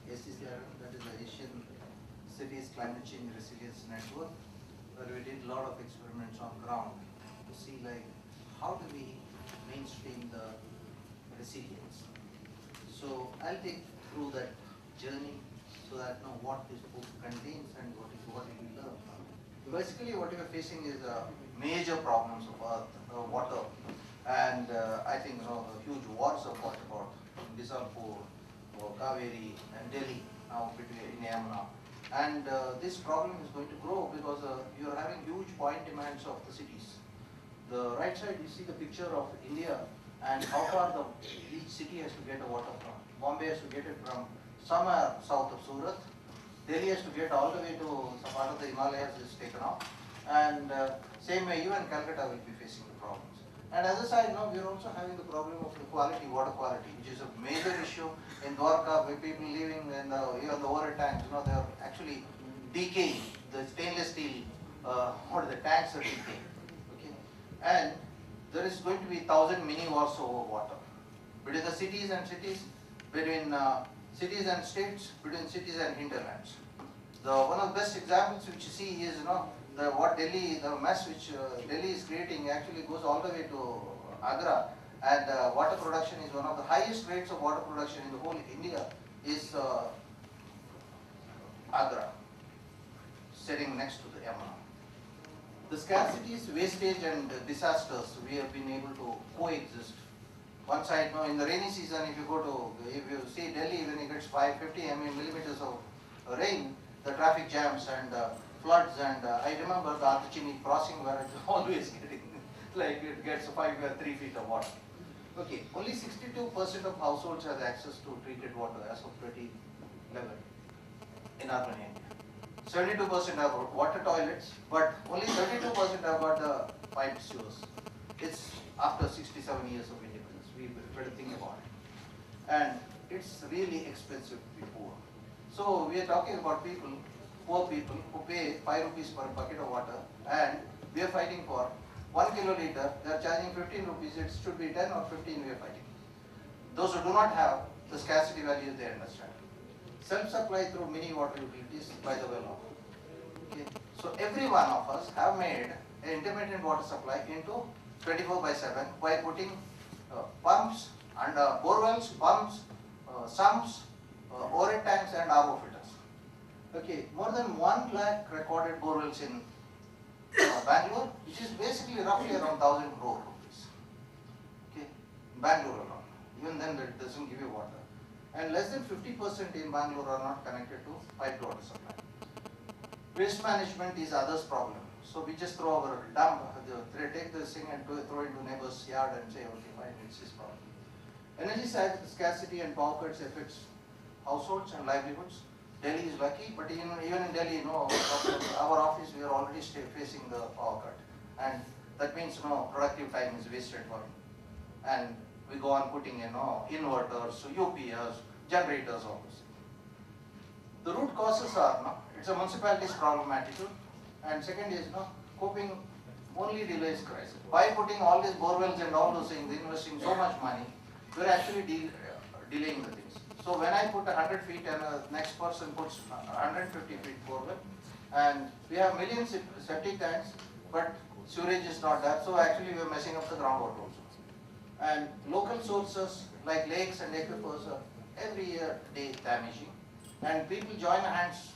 ACCRN, that is the Asian Cities Climate Change Resilience Network, where we did a lot of experiments on ground to see like how do we mainstream the resilience. So I'll take through that journey so that know what this book contains and what it will learn. Basically, what you are facing is major problems of earth, water, and I think the huge wars of water about Bizarpur, Kaveri, and Delhi now between Yamuna. And this problem is going to grow because you are having huge point demands of the cities. The right side, you see the picture of India and how far each city has to get the water from. Bombay has to get it from somewhere south of Surat. Delhi has to get all the way to some part of the Himalayas is taken off. And same way, even Calcutta will be facing the problems. And as a side, now we are also having the problem of the quality, water quality, which is a major issue in Dwarka, where people living in the, even the overhead tanks, they are actually decaying. The stainless steel, what the tanks are decaying. Okay, and there is going to be 1,000 mini wars over water between the cities and cities, between cities and states, between cities and hinterlands. One of the best examples which you see is the mess which Delhi is creating actually goes all the way to Agra, and water production is one of the highest rates of water production in the whole India is Agra, sitting next to the Yamuna. The scarcities, wastage and disasters, we have been able to coexist. One side, in the rainy season, if you see Delhi, when it gets 550 millimeters of rain, the traffic jams and floods, and I remember the Archini crossing where it's always getting, like it gets 3 feet of water. Okay, only 62% of households have access to treated water as of 2011 in urban India. 72% have water toilets, but only 32% have got the piped sewers. It's after 67 years of independence. We better think about it. And it's really expensive to be poor. So we are talking about poor people who pay 5 rupees per bucket of water, and we are fighting for 1 kiloliter, they are charging 15 rupees, it should be 10 or 15 we are fighting. Those who do not have the scarcity value, they understand. Self-supply through mini water utilities by the well off. Okay. So every one of us have made an intermittent water supply into 24/7 by putting pumps and borewells, pumps, sumps, overhead tanks and RO filters. Okay, more than 1 lakh recorded borewells in Bangalore, which is basically roughly around 1,000 crore rupees. Okay, Bangalore alone. Even then it doesn't give you water. And less than 50% in Bangalore are not connected to piped water supply. Waste management is others' problem. So we just throw our dump, take this thing and throw it into neighbor's yard and say, okay, fine, it's his problem. Energy scarcity and power cuts affects households and livelihoods. Delhi is lucky, but even in Delhi, our office, we are already facing the power cut. And that means productive time is wasted for me. And we go on putting inverters, UPS, generators, all this. The root causes are, it's a municipality's problem attitude. And second is, coping only delays crisis. By putting all these borewells and all those things, investing so much money, we're actually delaying the things. So when I put 100 feet and the next person puts 150 feet borewell, and we have millions of septic tanks, but sewage is not there, so actually we are messing up the groundwater also. And local sources like lakes and aquifers are every year day damaging, and people join hands.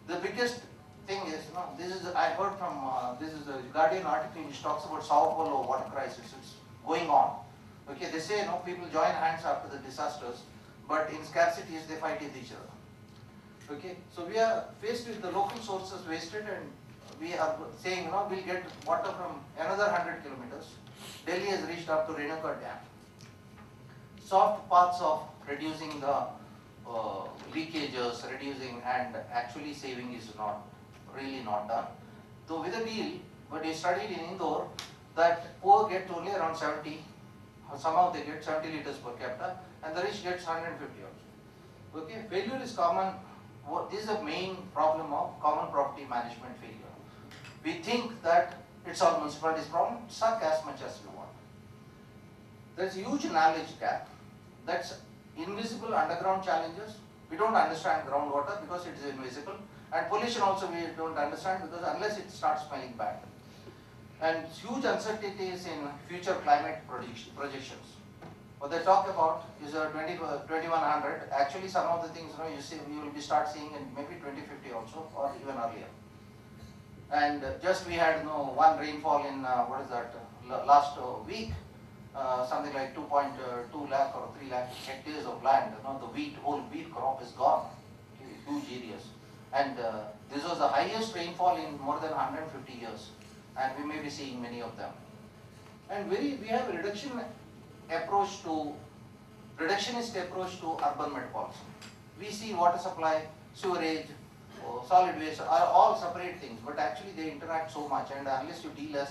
The biggest thing is, I heard from, this is a Guardian article which talks about Sao Paulo water crisis. It's going on. Okay, they say, people join hands after the disasters, but in scarcities they fight with each other. Okay, so we are faced with the local sources wasted, and we are saying, we'll get water from another 100 kilometers. Delhi has reached up to Renuka Dam. Soft paths of reducing the leakages, reducing and actually saving is really not done. So with a deal, but we studied in Indore that poor get only around 70, somehow they get 70 liters per capita, and the rich gets 150 also. Okay, failure is common. This is the main problem of common property management failure. We think that it's all municipality's problem, suck as much as you want. There's a huge knowledge gap. That's invisible underground challenges We don't understand groundwater because it is invisible, and pollution also we don't understand because unless it starts smelling bad. And huge uncertainties in future climate projections. What they talk about is 2100. Actually, some of the things you will start seeing in maybe 2050 also, or even earlier. And just we had one rainfall in last week, something like 2.2 lakh or 3 lakh hectares of land. The whole wheat crop is gone, huge areas. And this was the highest rainfall in more than 150 years, and we may be seeing many of them. And we have a reductionist approach to urban metabolism. We see water supply, sewerage, solid waste are all separate things, but actually they interact so much, and unless you deal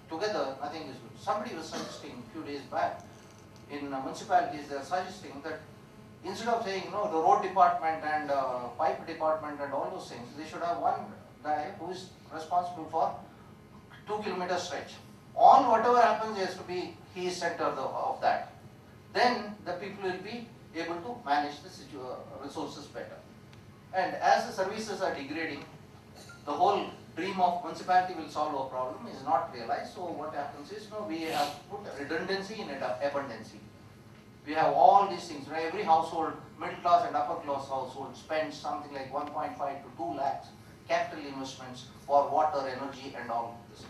together, nothing is good. Somebody was suggesting a few days back in municipalities, they are suggesting that instead of saying the road department and pipe department and all those things, they should have one guy who is responsible for 2-kilometer stretch. All whatever happens has to be he is center of that. Then the people will be able to manage the resources better. And as the services are degrading, the whole dream of municipality will solve a problem is not realized. So what happens is we have put redundancy in abundancy. We have all these things. Every household, middle class and upper class household, spends something like 1.5 to 2 lakhs capital investments for water, energy, and all this.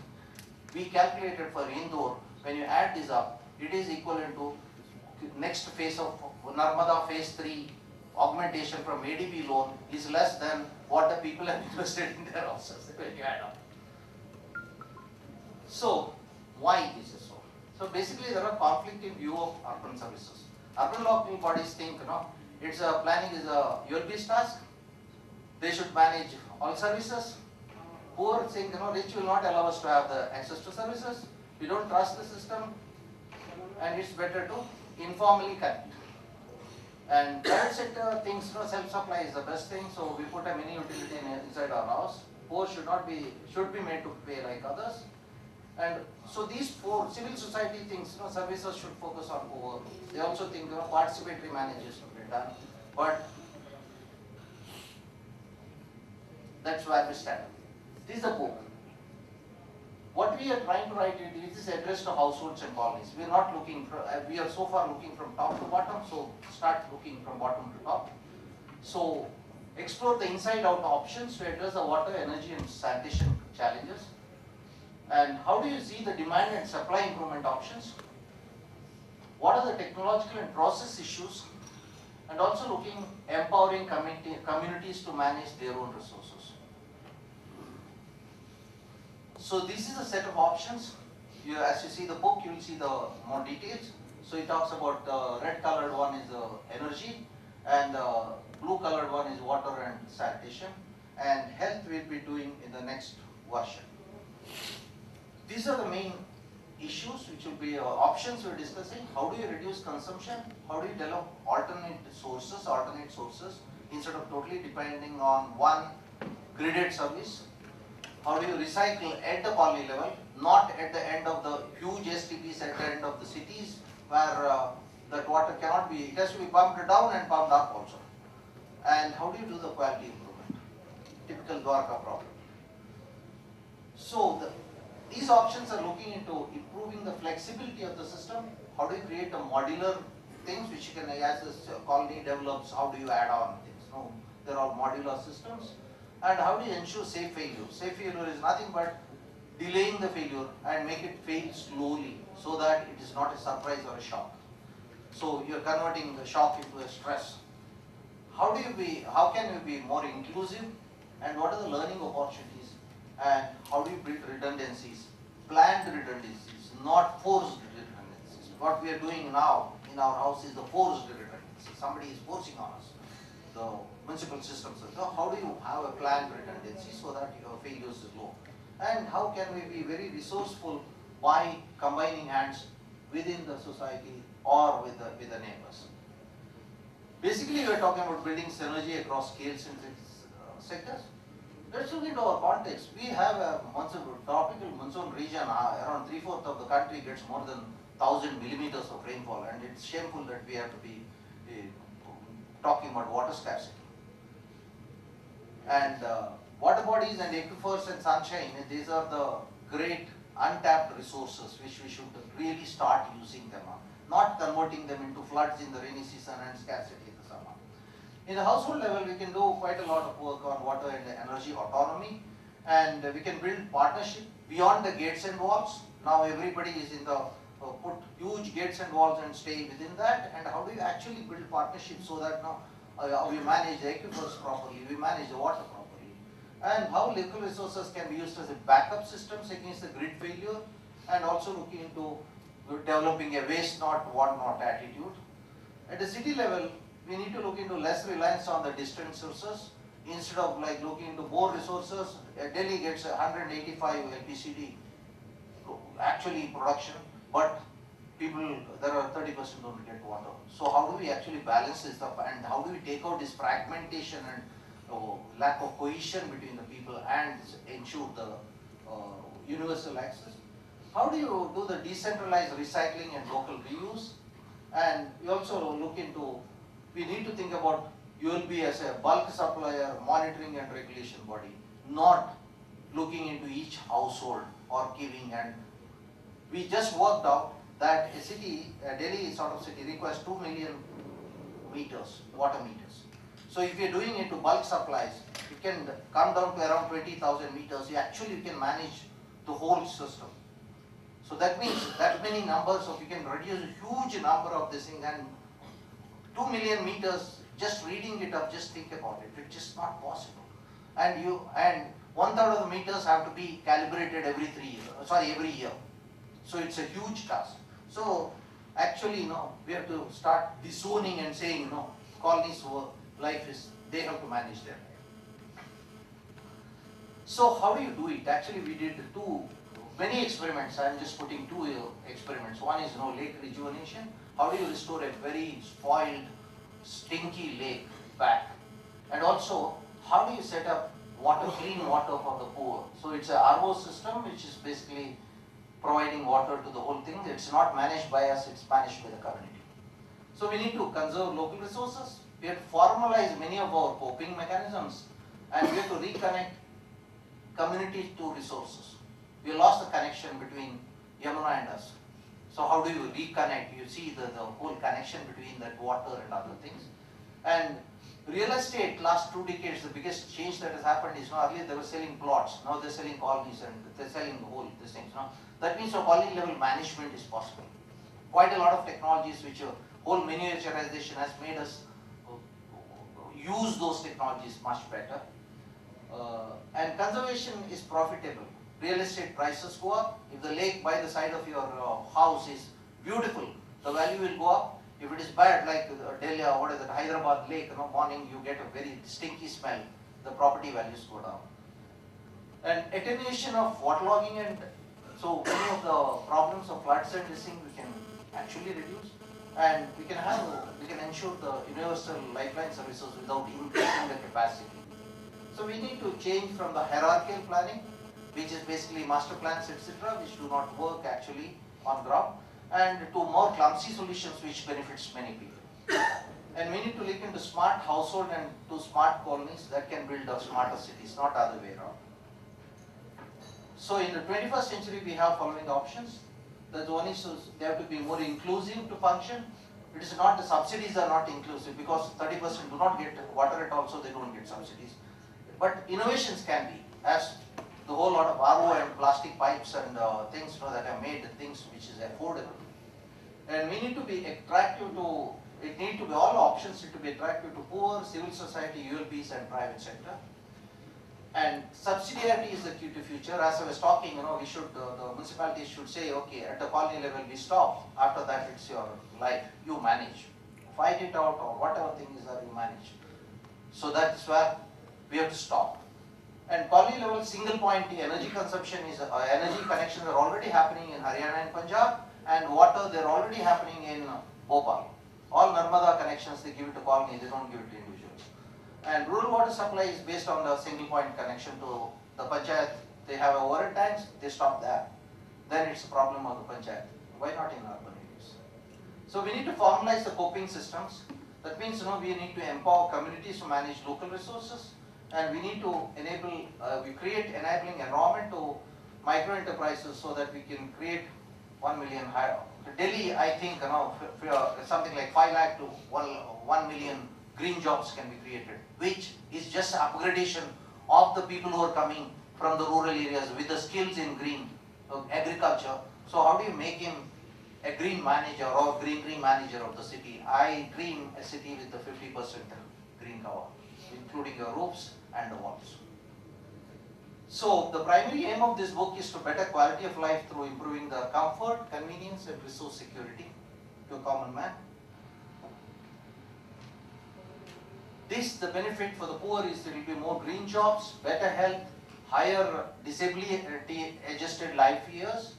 We calculated for Indore, when you add this up, it is equivalent to next phase of Narmada phase 3 augmentation from ADB loan is less than what the people have invested in their houses when you add up. So, why is it so? So basically there are conflicting view of urban services. Urban local bodies think, it's planning is a ULB's task. They should manage all services. Poor think, rich will not allow us to have the access to services. We don't trust the system, and it's better to informally connect. And private sector thinks self-supply is the best thing, so we put a mini utility inside our house. Poor should be made to pay like others. And so these four civil society thinks services should focus on poor. They also think participatory management should be done. But that's where we stand. This is the book. What we are trying to write it is addressed to households and colonies. We are not looking for, we are so far looking from top to bottom, so start looking from bottom to top. So explore the inside out options to address the water, energy and sanitation challenges. And how do you see the demand and supply improvement options? What are the technological and process issues? And also empowering communities to manage their own resources. So this is a set of options. As you see the book, you will see the more details. So it talks about the red colored one is energy, and the blue colored one is water and sanitation, and health we'll be doing in the next version. These are the main issues which will be options we're discussing. How do you reduce consumption? How do you develop alternate sources instead of totally depending on one gridded service? How do you recycle at the colony level, not at the end of the huge STPs at the end of the cities where that water cannot be, it has to be pumped down and pumped up also. And how do you do the quality improvement? Typical Dwarka problem. So these options are looking into improving the flexibility of the system. How do you create a modular things which you can, as the colony develops, how do you add on things? No, they're all modular systems. And how do you ensure safe failure? Safe failure is nothing but delaying the failure and make it fail slowly so that it is not a surprise or a shock. So you're converting the shock into a stress. How can you be more inclusive, and what are the learning opportunities, and how do you build redundancies, planned redundancies, not forced redundancies. What we are doing now in our house is the forced redundancy. Somebody is forcing on us. The municipal systems. So how do you have a planned redundancy so that your failures is low? And how can we be very resourceful by combining hands within the society or with the neighbors? Basically, we are talking about building synergy across scales and sectors. Let's look into our context. We have a tropical monsoon region, around 3/4 of the country gets more than 1,000 millimeters of rainfall, and it's shameful that we have to be talking about water scarcity. And water bodies and aquifers and sunshine, these are the great untapped resources which we should really start using them on, not converting them into floods in the rainy season and scarcity in the summer. In the household level, we can do quite a lot of work on water and energy autonomy, and we can build partnership beyond the gates and walls. Now everybody is in the put huge gates and walls and stay within that, and how do you actually build partnerships so that now we manage the aquifers properly, we manage the water properly, and how local resources can be used as a backup systems against the grid failure, and also looking into developing a waste not, want not attitude. At the city level, we need to look into less reliance on the distant sources instead of like looking into more resources. Delhi gets 185 LPCD actually production, but people, there are 30% don't get water. So how do we actually balance this up, and how do we take out this fragmentation and lack of cohesion between the people and ensure the universal access? How do you do the decentralized recycling and local reuse? And we also look into, we need to think about ULB as a bulk supplier monitoring and regulation body, not looking into each household or giving. And we just worked out that a city, a Delhi sort of city, requires 2 million meters, water meters. So if you're doing it to bulk supplies, it can come down to around 20,000 meters. You actually can manage the whole system. So that means that many numbers of, you can reduce a huge number of this thing, and 2 million meters, just reading it up, just think about it, it's just not possible. And 1/3 of the meters have to be calibrated every year. So it's a huge task. So actually, we have to start disowning and saying, colonies' life is, they have to manage their life. So how do you do it? Actually, we did many experiments. I'm just putting 2 experiments. One is lake rejuvenation. How do you restore a very spoiled, stinky lake back? And also, how do you set up clean water for the poor? So it's a RO system, which is basically providing water to the whole thing. It's not managed by us, it's managed by the community. So we need to conserve local resources. We have to formalize many of our coping mechanisms, and we have to reconnect community to resources. We lost the connection between Yamuna and us. So how do you reconnect? You see the whole connection between that water and other things. And real estate, last 2 decades, the biggest change that has happened is, earlier they were selling plots, now they're selling colonies, and they're selling the whole, these things. That means colony level management is possible. Quite a lot of technologies which whole miniaturization has made us use those technologies much better. And conservation is profitable. Real estate prices go up. If the lake by the side of your house is beautiful, the value will go up. If it is bad, like Delhi or what is it, Hyderabad lake, morning you get a very stinky smell, the property values go down. And attenuation of waterlogging, and so many of the problems of floods and this thing we can actually reduce, and we can ensure the universal lifeline services without increasing the capacity. So we need to change from the hierarchical planning, which is basically master plans, etc., which do not work actually on ground, and to more clumsy solutions which benefits many people. And we need to look into smart household and to smart colonies that can build up smarter cities, not other way around. So in the 21st century, we have following options. The one is they have to be more inclusive to function. It is not, the subsidies are not inclusive because 30% do not get water at all, so they don't get subsidies. But innovations can be, as the whole lot of RO and plastic pipes and things that are made, things which is affordable. And we need to be attractive to, it need to be, all options need to be attractive to poor, civil society, ULBs and private sector. And subsidiarity is the key to future. As I was talking, we should, the municipalities should say, okay, at the colony level we stop. After that it's your life, you manage. Fight it out or whatever thing is that you manage. So that's where we have to stop. And colony level single point energy consumption is, energy connections are already happening in Haryana and Punjab, and water they're already happening in Bhopal. All Narmada connections they give it to colony, they don't give it to individuals. And rural water supply is based on the single point connection to the panchayat. They have overhead tanks, they stop that. Then it's a problem of the panchayat. Why not in urban areas? So we need to formalize the coping systems. That means, we need to empower communities to manage local resources, and we need to enable, we create enabling environment to micro enterprises so that we can create 1 million higher. Delhi, I think, something like 5 lakh to 1 million green jobs can be created, which is just upgradation of the people who are coming from the rural areas with the skills in green agriculture. So how do you make him a green manager or green manager of the city? I dream a city with the 50% green cover, including your roofs and the walls. So the primary aim of this book is to better quality of life through improving the comfort, convenience and resource security to a common man. The benefit for the poor is there will be more green jobs, better health, higher disability adjusted life years,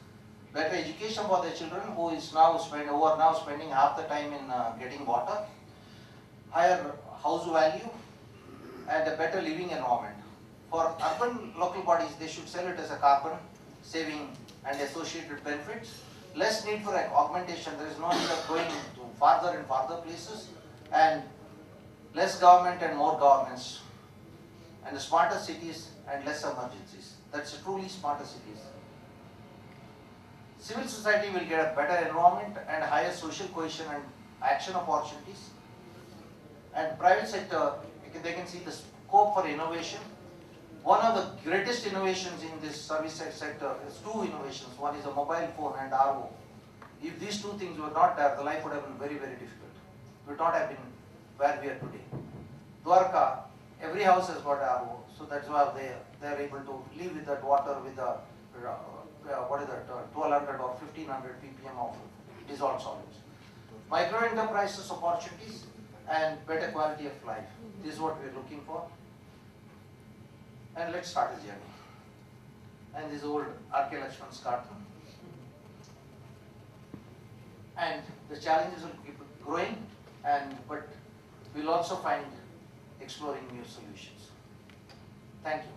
better education for their children who is now spending half the time in getting water, higher house value and a better living environment. For urban local bodies, they should sell it as a carbon saving and associated benefits. Less need for augmentation, there is no need of going to farther and farther places, and less government and more governance, and smarter cities and less emergencies. That's truly smarter cities. Civil society will get a better environment and higher social cohesion and action opportunities. And private sector, they can see the scope for innovation. One of the greatest innovations in this service sector is two innovations. One is a mobile phone and RO. If these two things were not there, the life would have been very, very difficult. We would not have been where we are today. Dwarka, every house has got RO, so that's why they are able to live with that water with the 1200 or 1500 ppm of dissolved solids. Micro enterprises opportunities and better quality of life. This is what we are looking for. And let's start a journey. And this old R.K. Lakshman's cartoon. And the challenges will keep growing, but we'll also find exploring new solutions. Thank you.